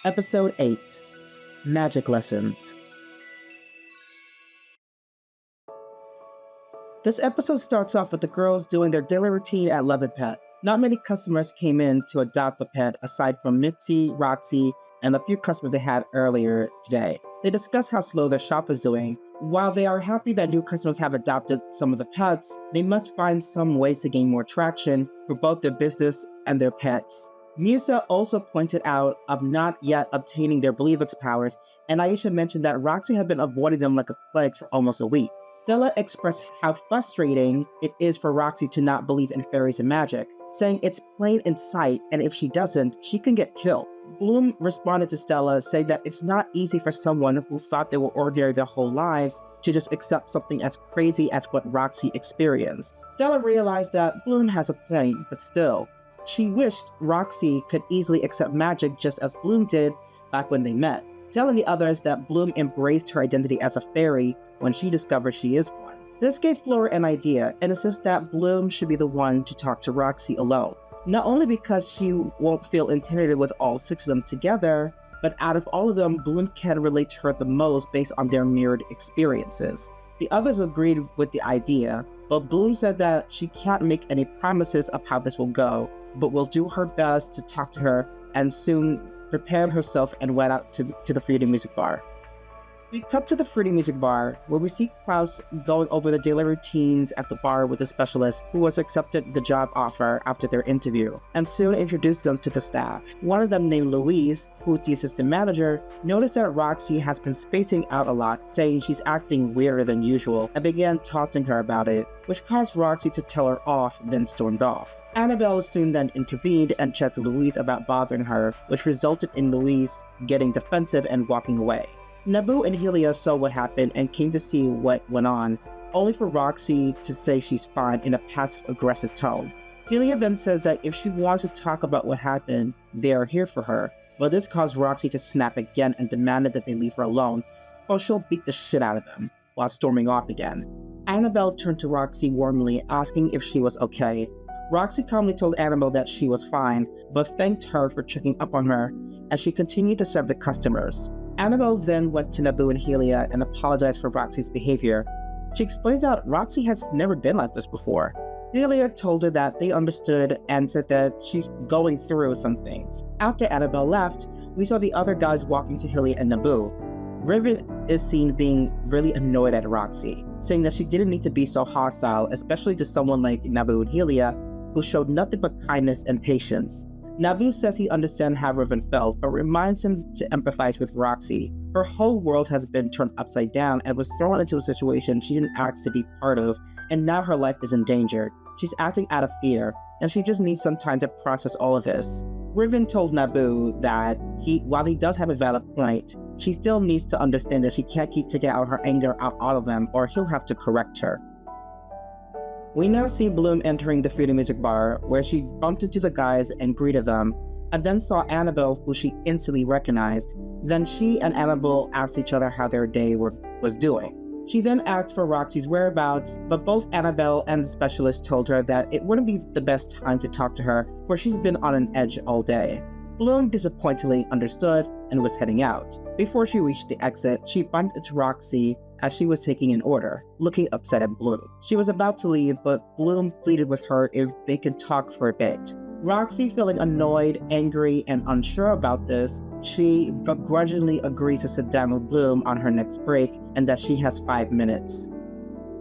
Episode 8 Magic Lessons. This episode starts off with the girls doing their daily routine at Love and Pet. Not many customers came in to adopt a pet aside from Mitzi, Roxy, and a few customers they had earlier today. They discuss how slow their shop is doing. While they are happy that new customers have adopted some of the pets, they must find some ways to gain more traction for both their business and their pets. Musa also pointed out of not yet obtaining their Believix powers, and Aisha mentioned that Roxy had been avoiding them like a plague for almost a week. Stella expressed how frustrating it is for Roxy to not believe in fairies and magic, saying it's plain in sight, and if she doesn't, she can get killed. Bloom responded to Stella, saying that it's not easy for someone who thought they were ordinary their whole lives to just accept something as crazy as what Roxy experienced. Stella realized that Bloom has a point, but still, she wished Roxy could easily accept magic just as Bloom did back when they met, telling the others that Bloom embraced her identity as a fairy when she discovered she is one. This gave Flora an idea and insists that Bloom should be the one to talk to Roxy alone. Not only because she won't feel intimidated with all 6 of them together, but out of all of them, Bloom can relate to her the most based on their mirrored experiences. The others agreed with the idea, but Bloom said that she can't make any promises of how this will go, but will do her best to talk to her and soon prepared herself and went out to the Fruity Music Bar. We cut to the Fruity Music Bar, where we see Klaus going over the daily routines at the bar with a specialist who was accepted the job offer after their interview, and soon introduced them to the staff. One of them, named Louise, who's the assistant manager, noticed that Roxy has been spacing out a lot, saying she's acting weirder than usual, and began taunting her about it, which caused Roxy to tell her off, then stormed off. Annabelle soon then intervened and checked Louise about bothering her, which resulted in Louise getting defensive and walking away. Naboo and Helia saw what happened and came to see what went on, only for Roxy to say she's fine in a passive-aggressive tone. Helia then says that if she wants to talk about what happened, they are here for her, but this caused Roxy to snap again and demanded that they leave her alone, or she'll beat the shit out of them, while storming off again. Annabelle turned to Roxy warmly, asking if she was okay. Roxy calmly told Annabelle that she was fine, but thanked her for checking up on her, and she continued to serve the customers. Annabelle then went to Naboo and Helia and apologized for Roxy's behavior. She explained that Roxy has never been like this before. Helia told her that they understood and said that she's going through some things. After Annabelle left, we saw the other guys walking to Helia and Naboo. Riven is seen being really annoyed at Roxy, saying that she didn't need to be so hostile, especially to someone like Naboo and Helia, who showed nothing but kindness and patience. Naboo says he understands how Riven felt, but reminds him to empathize with Roxy. Her whole world has been turned upside down and was thrown into a situation she didn't ask to be part of, and now her life is endangered. She's acting out of fear, and she just needs some time to process all of this. Riven told Naboo that while he does have a valid point, she still needs to understand that she can't keep taking out her anger out all of them, or he'll have to correct her. We now see Bloom entering the Fruity Music Bar, where she bumped into the guys and greeted them, and then saw Annabelle, who she instantly recognized. Then she and Annabelle asked each other how their day was doing. She then asked for Roxy's whereabouts, but both Annabelle and the specialist told her that it wouldn't be the best time to talk to her, for she's been on an edge all day. Bloom disappointedly understood and was heading out. Before she reached the exit, she bumped into Roxy as she was taking an order, looking upset at Bloom. She was about to leave, but Bloom pleaded with her if they could talk for a bit. Roxy, feeling annoyed, angry, and unsure about this, she begrudgingly agrees to sit down with Bloom on her next break and that she has 5 minutes.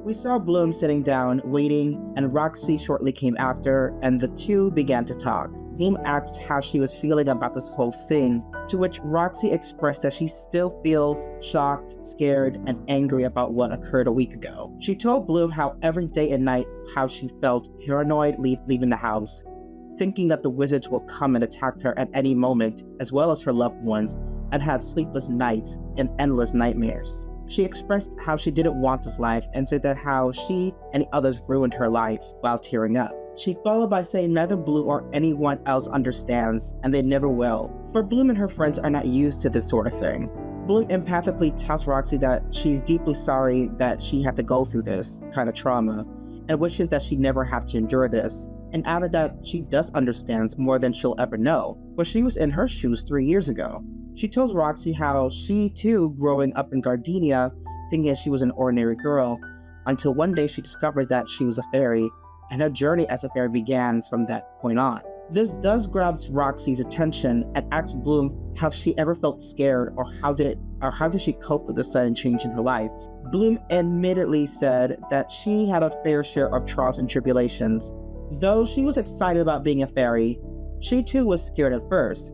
We saw Bloom sitting down, waiting, and Roxy shortly came after, and the two began to talk. Bloom asked how she was feeling about this whole thing, to which Roxy expressed that she still feels shocked, scared, and angry about what occurred a week ago. She told Bloom how every day and night how she felt paranoid leaving the house, thinking that the wizards will come and attack her at any moment, as well as her loved ones, and had sleepless nights and endless nightmares. She expressed how she didn't want this life and said that how she and the others ruined her life while tearing up. She followed by saying neither Bloom or anyone else understands, and they never will, for Bloom and her friends are not used to this sort of thing. Bloom empathically tells Roxy that she's deeply sorry that she had to go through this kind of trauma, and wishes that she never have to endure this, and added that she does understand more than she'll ever know, for she was in her shoes 3 years ago. She told Roxy how she too, growing up in Gardinia, thinking she was an ordinary girl, until one day she discovered that she was a fairy, and her journey as a fairy began from that point on. This does grab Roxy's attention and asks Bloom how she ever felt scared or how did she cope with the sudden change in her life. Bloom admittedly said that she had a fair share of trials and tribulations. Though she was excited about being a fairy, she too was scared at first.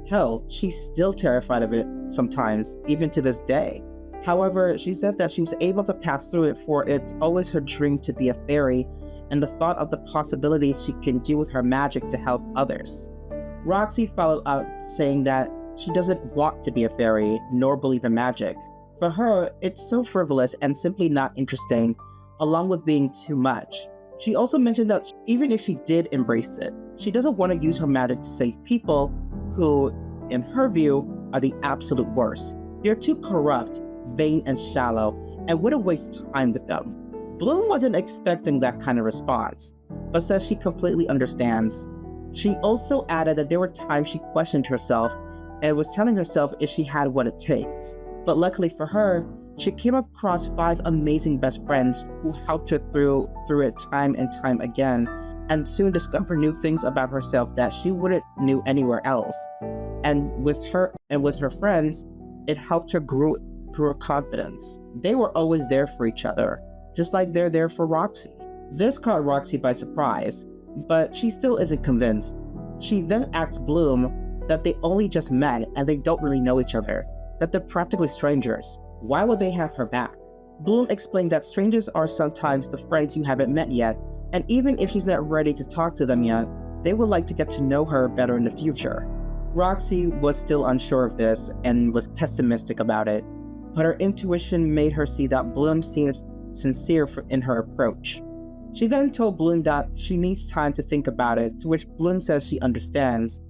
Hell, she's still terrified of it sometimes, even to this day. However, she said that she was able to pass through it, for it's always her dream to be a fairy, and the thought of the possibilities she can do with her magic to help others. Roxy followed up saying that she doesn't want to be a fairy, nor believe in magic. For her, it's so frivolous and simply not interesting, along with being too much. She also mentioned that even if she did embrace it, she doesn't want to use her magic to save people who, in her view, are the absolute worst. They're too corrupt, vain, and shallow, and wouldn't waste time with them. Bloom wasn't expecting that kind of response, but says she completely understands. She also added that there were times she questioned herself and was telling herself if she had what it takes. But luckily for her, she came across 5 amazing best friends who helped her through it time and time again, and soon discovered new things about herself that she wouldn't knew anywhere else. And with her friends, it helped her grow her confidence. They were always there for each other, just like they're there for Roxy. This caught Roxy by surprise, but she still isn't convinced. She then asks Bloom that they only just met and they don't really know each other, that they're practically strangers. Why would they have her back? Bloom explained that strangers are sometimes the friends you haven't met yet, and even if she's not ready to talk to them yet, they would like to get to know her better in the future. Roxy was still unsure of this and was pessimistic about it, but her intuition made her see that Bloom seems sincere in her approach. She then told Bloom that she needs time to think about it, to which Bloom says she understands.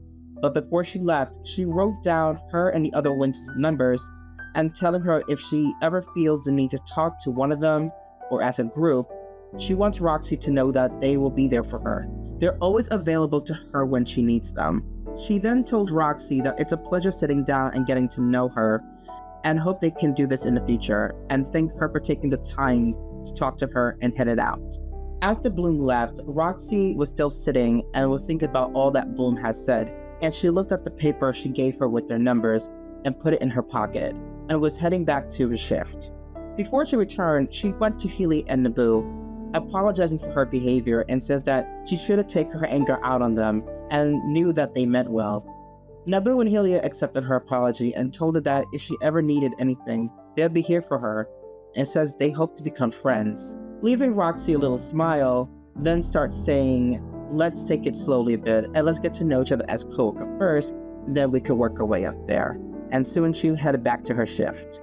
But before she left, she wrote down her and the other Winx's numbers, and telling her if she ever feels the need to talk to one of them, or as a group, she wants Roxy to know that they will be there for her. They're always available to her when she needs them. She then told Roxy that it's a pleasure sitting down and getting to know her, and hope they can do this in the future, and thanked her for taking the time to talk to her and headed out. After Bloom left, Roxy was still sitting and was thinking about all that Bloom had said, and she looked at the paper she gave her with their numbers and put it in her pocket, and was heading back to her shift. Before she returned, she went to Healy and Naboo, apologizing for her behavior, and says that she should have taken her anger out on them and knew that they meant well. Naboo and Healy accepted her apology and told her that if she ever needed anything, they'll be here for her, and says they hope to become friends. Leaving Roxy a little smile, then starts saying, let's take it slowly a bit and let's get to know each other as co-workers first, then we could work our way up there. And soon she headed back to her shift.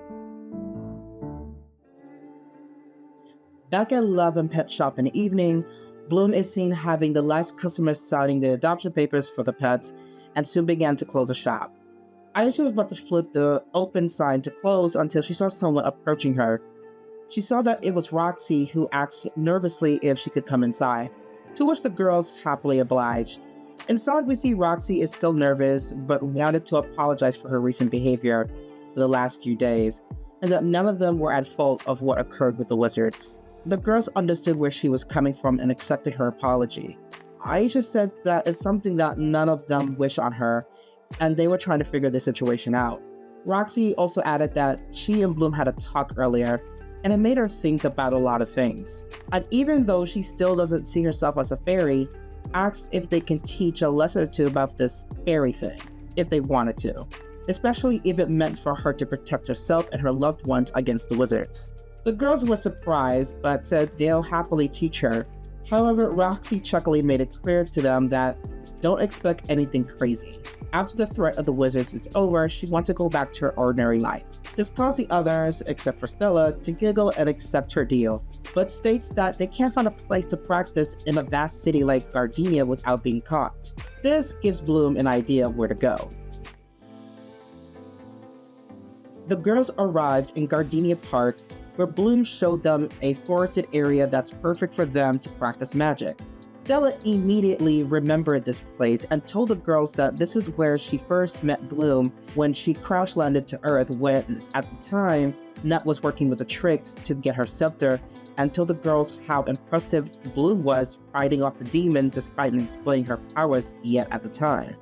Back at Love and Pet Shop in the evening, Bloom is seen having the last customers signing the adoption papers for the pets, and soon began to close the shop. Aisha was about to flip the open sign to close until she saw someone approaching her. She saw that it was Roxy, who asked nervously if she could come inside, to which the girls happily obliged. Inside, we see Roxy is still nervous, but wanted to apologize for her recent behavior for the last few days, and that none of them were at fault of what occurred with the wizards. The girls understood where she was coming from and accepted her apology. Aisha said that it's something that none of them wish on her, and they were trying to figure the situation out. Roxy also added that she and Bloom had a talk earlier, and it made her think about a lot of things. And even though she still doesn't see herself as a fairy, asked if they can teach a lesson or two about this fairy thing, if they wanted to, especially if it meant for her to protect herself and her loved ones against the wizards. The girls were surprised, but said they'll happily teach her. However, Roxy chuckily made it clear to them that don't expect anything crazy. After the threat of the wizards is over, she wants to go back to her ordinary life. This caused the others, except for Stella, to giggle and accept her deal, but states that they can't find a place to practice in a vast city like Gardinia without being caught. This gives Bloom an idea of where to go. The girls arrived in Gardinia Park, where Bloom showed them a forested area that's perfect for them to practice magic. Stella immediately remembered this place and told the girls that this is where she first met Bloom when she crash landed to Earth when, at the time, Nut was working with the tricks to get her scepter, and told the girls how impressive Bloom was fighting off the demon despite not displaying her powers yet at the time.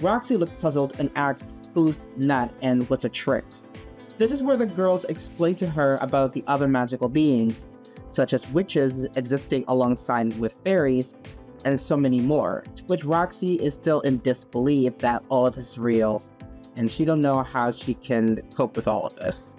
Roxy looked puzzled and asked who's Nut and what's a tricks. This is where the girls explained to her about the other magical beings, such as witches existing alongside with fairies, and so many more, to which Roxy is still in disbelief that all of this is real, and she don't know how she can cope with all of this.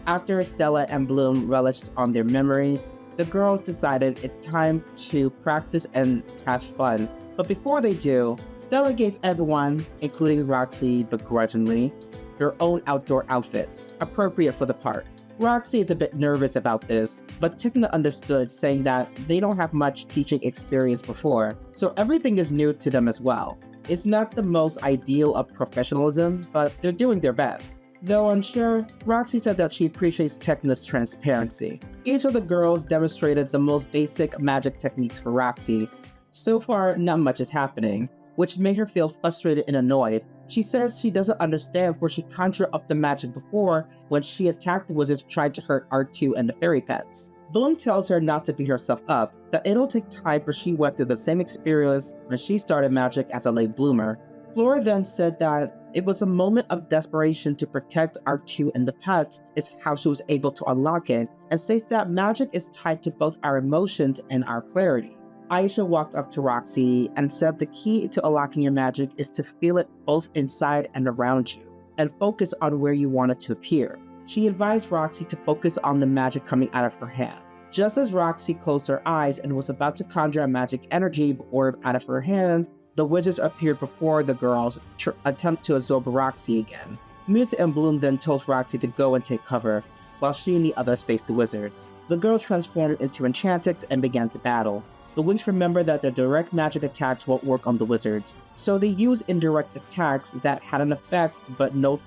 After Stella and Bloom relished on their memories, the girls decided it's time to practice and have fun. But before they do, Stella gave everyone, including Roxy begrudgingly, their own outdoor outfits, appropriate for the part. Roxy is a bit nervous about this, but Tigna understood, saying that they don't have much teaching experience before, so everything is new to them as well. It's not the most ideal of professionalism, but they're doing their best. Though unsure, Roxy said that she appreciates Tigna's transparency. Each of the girls demonstrated the most basic magic techniques for Roxy. So far, not much is happening, which made her feel frustrated and annoyed. She says she doesn't understand where she conjured up the magic before when she attacked the wizards trying to hurt R2 and the fairy pets. Bloom tells her not to beat herself up, that it'll take time for she went through the same experience when she started magic as a late bloomer. Flora then said that it was a moment of desperation to protect R2 and the pets is how she was able to unlock it, and states that magic is tied to both our emotions and our clarity. Aisha walked up to Roxy and said the key to unlocking your magic is to feel it both inside and around you, and focus on where you want it to appear. She advised Roxy to focus on the magic coming out of her hand. Just as Roxy closed her eyes and was about to conjure a magic energy orb out of her hand, the wizards appeared before the girls attempt to absorb Roxy again. Musa and Bloom then told Roxy to go and take cover, while she and the others faced the wizards. The girls transformed into Enchantrix and began to battle. The Winx remembered that their direct magic attacks won't work on the wizards, so they used indirect attacks that had an effect but no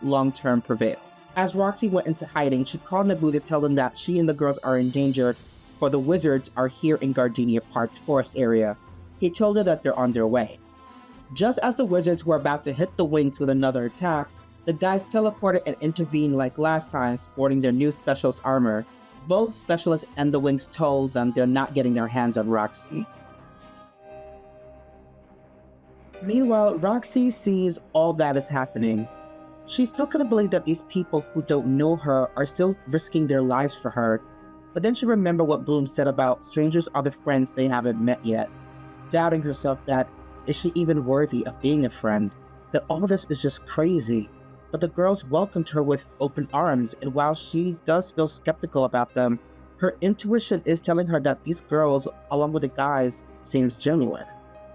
long-term prevail. As Roxy went into hiding, she called Naboo to tell them that she and the girls are endangered, for the wizards are here in Gardinia Park's forest area. He told her that they're on their way. Just as the wizards were about to hit the Winx with another attack, the guys teleported and intervened like last time, sporting their new specialist armor. Both specialists and the Winx told them they're not getting their hands on Roxy. Meanwhile, Roxy sees all that is happening. She still couldn't believe that these people who don't know her are still risking their lives for her, but then she remembered what Bloom said about strangers are the friends they haven't met yet, doubting herself that is she even worthy of being a friend, that all this is just crazy. But the girls welcomed her with open arms, and while she does feel skeptical about them, her intuition is telling her that these girls, along with the guys, seems genuine.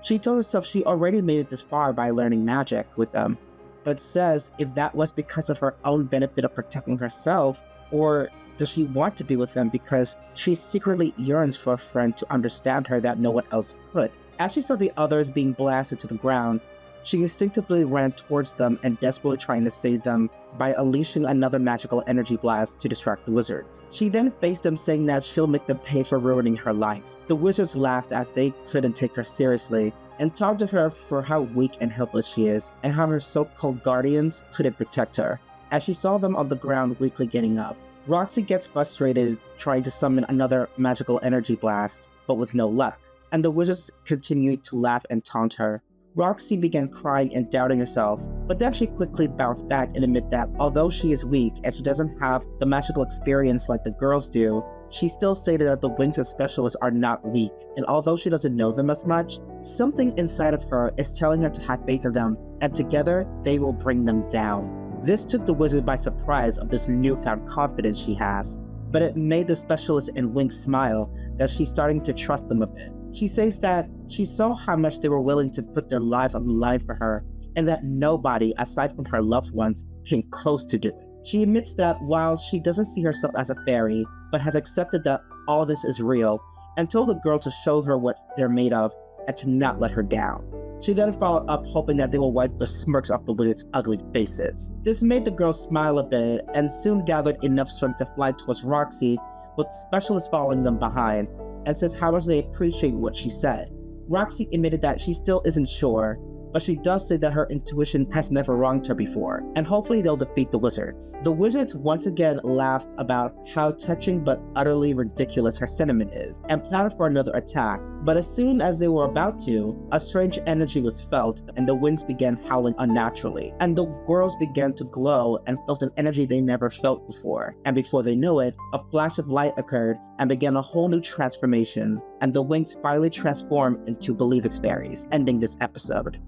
She told herself she already made it this far by learning magic with them, but says if that was because of her own benefit of protecting herself, or does she want to be with them because she secretly yearns for a friend to understand her that no one else could. As she saw the others being blasted to the ground, she instinctively ran towards them and desperately trying to save them by unleashing another magical energy blast to distract the wizards. She then faced them, saying that she'll make them pay for ruining her life. The wizards laughed as they couldn't take her seriously, and talked to her for how weak and helpless she is, and how her so-called guardians couldn't protect her, as she saw them on the ground weakly getting up. Roxy gets frustrated trying to summon another magical energy blast, but with no luck, and the wizards continued to laugh and taunt her. Roxy began crying and doubting herself, but then she quickly bounced back and admitted that although she is weak and she doesn't have the magical experience like the girls do, she still stated that the Winx specialists are not weak, and although she doesn't know them as much, something inside of her is telling her to have faith in them, and together they will bring them down. This took the wizard by surprise of this newfound confidence she has, but it made the specialist and Winx smile that she's starting to trust them a bit. She says that she saw how much they were willing to put their lives on the line for her, and that nobody, aside from her loved ones, came close to doing. She admits that while she doesn't see herself as a fairy, but has accepted that all this is real, and told the girl to show her what they're made of, and to not let her down. She then followed up hoping that they will wipe the smirks off the wizards' ugly faces. This made the girl smile a bit, and soon gathered enough strength to fly towards Roxy, with specialists following them behind. and says how much they appreciate what she said. Roxy admitted that she still isn't sure, but she does say that her intuition has never wronged her before, and hopefully they'll defeat the wizards. The wizards once again laughed about how touching but utterly ridiculous her sentiment is, and planned for another attack, but as soon as they were about to, a strange energy was felt, and the Winx began howling unnaturally, and the girls began to glow and felt an energy they never felt before, and before they knew it, a flash of light occurred and began a whole new transformation, and the Winx finally transformed into Believix berries, ending this episode.